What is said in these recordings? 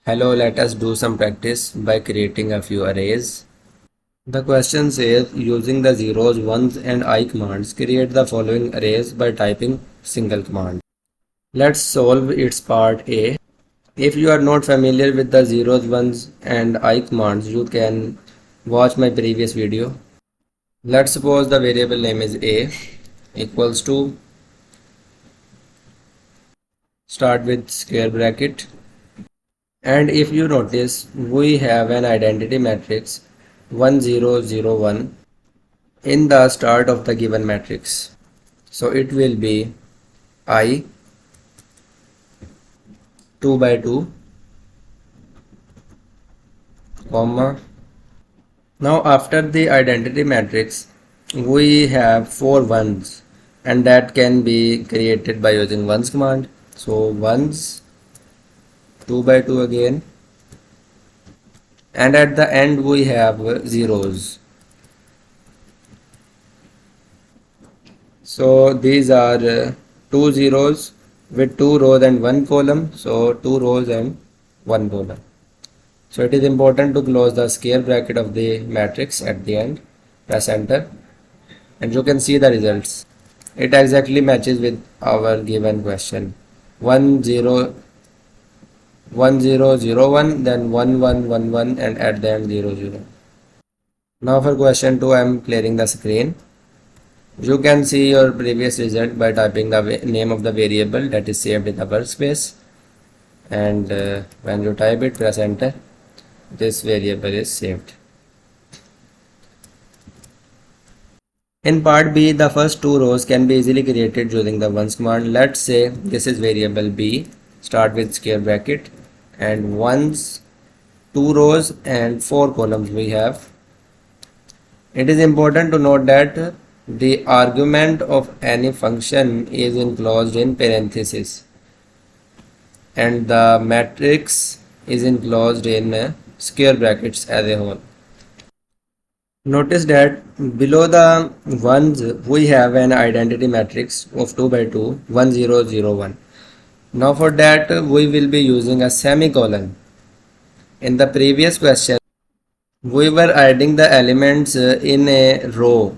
Hello, let us do some practice by creating a few arrays. The question says using the zeros, ones and I commands create the following arrays by typing single command. Let's solve its part A. If you are not familiar with the zeros, ones and I commands, you can watch my previous video. Let's suppose the variable name is A equals to, start with square bracket, and if you notice we have an identity matrix 1001 in the start of the given matrix. So it will be I 2 by 2 comma. Now after the identity matrix we have 4 ones, and that can be created by using ones command. So ones 2 by 2 again, and at the end we have zeros. So these are two zeros with 2 rows and 1 column. So 2 rows and 1 column. So it is important to close the square bracket of the matrix at the end. Press enter and you can see the results. It exactly matches with our given question. 1 0 1 0 0 1, then 1 1 1 1, and at the end 0 0. Now for question 2 I am clearing the screen. You can see your previous result by typing the name of the variable that is saved in the workspace, and when you type it, press enter, this variable is saved. In part B, the first two rows can be easily created using the ones command. Let's say this is variable B, start with square bracket, and ones, 2 rows and 4 columns we have. It is important to note that the argument of any function is enclosed in parentheses and the matrix is enclosed in square brackets as a whole. Notice that below the ones we have an identity matrix of 2 by 2 1 0 0 1. Now for that we will be using a semicolon. In the previous question we were adding the elements in a row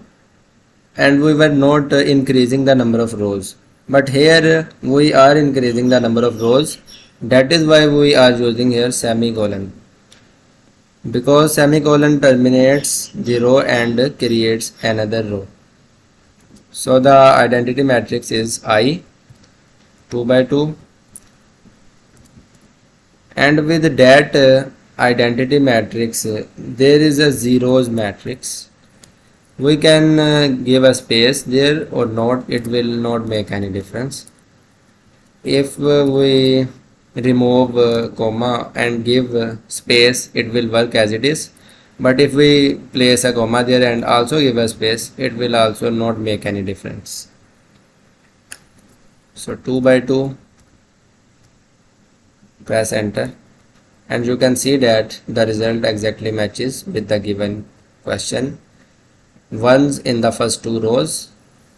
and we were not increasing the number of rows, but here we are increasing the number of rows. That is why we are using here semicolon, because semicolon terminates the row and creates another row. So the identity matrix is I 2 by 2, and with that identity matrix there is a zeros matrix. We can give a space there or not, it will not make any difference. If we remove comma and give space, it will work as it is, but if we place a comma there and also give a space, it will also not make any difference. So 2 by 2, press enter, and you can see that the result exactly matches with the given question. Ones in the first 2 rows,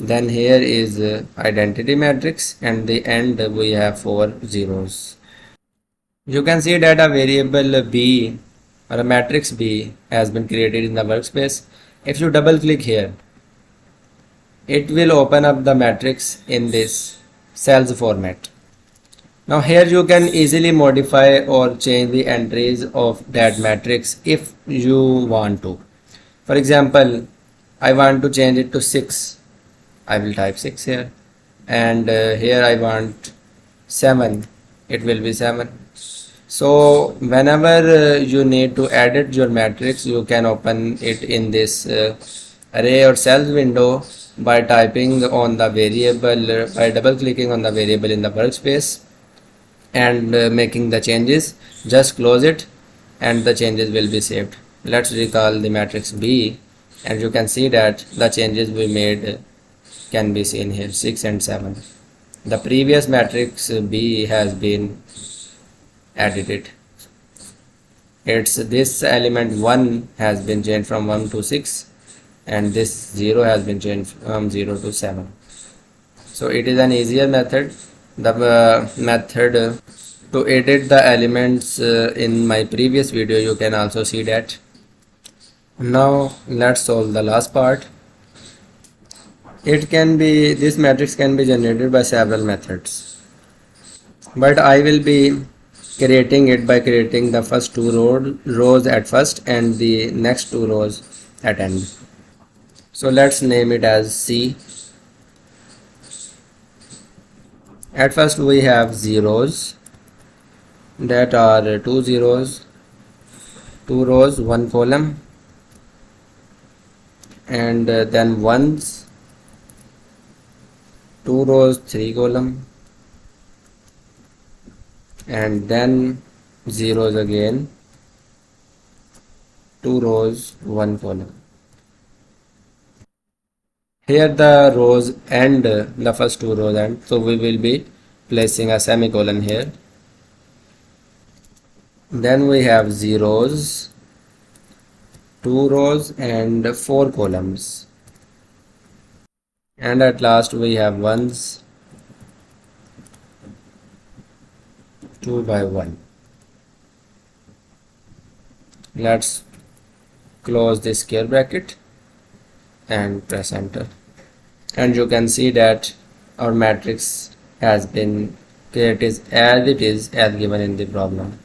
then here is identity matrix, and the end we have 4 zeros. You can see that a variable B or a matrix B has been created in the workspace. If you double click here, it will open up the matrix in this cells format. Now here you can easily modify or change the entries of that matrix if you want to. For example, I want to change it to 6. I will type 6 here, and here I want 7. It will be 7. So whenever you need to edit your matrix, you can open it in this array or cells window by typing on the variable, by double clicking on the variable in the workspace and making the changes. Just close it and the changes will be saved. Let's recall the matrix B, and you can see that the changes we made can be seen here, 6 and 7. The previous matrix B has been edited. It's this element 1 has been changed from 1 to 6, and this 0 has been changed from 0 to 7. So it is an easier method. The method To edit the elements in my previous video, you can also see that. Now let's solve the last part. This matrix can be generated by several methods, but I will be creating it by creating the first two rows at first and the next two rows at end. So let's name it as C. At first we have zeros, that are two zeros, two rows, one column, and then ones, two rows, three column, and then zeros again, two rows, one column. Here the rows end, the first two rows end, so we will be placing a semicolon here. Then we have zeros, two rows and four columns, and at last we have ones, 2 by 1. Let's close this square bracket and press enter, and you can see that our matrix has been created as it is as given in the problem.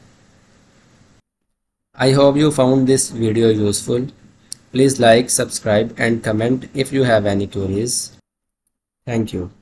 I hope you found this video useful. Please like, subscribe and comment if you have any queries. Thank you.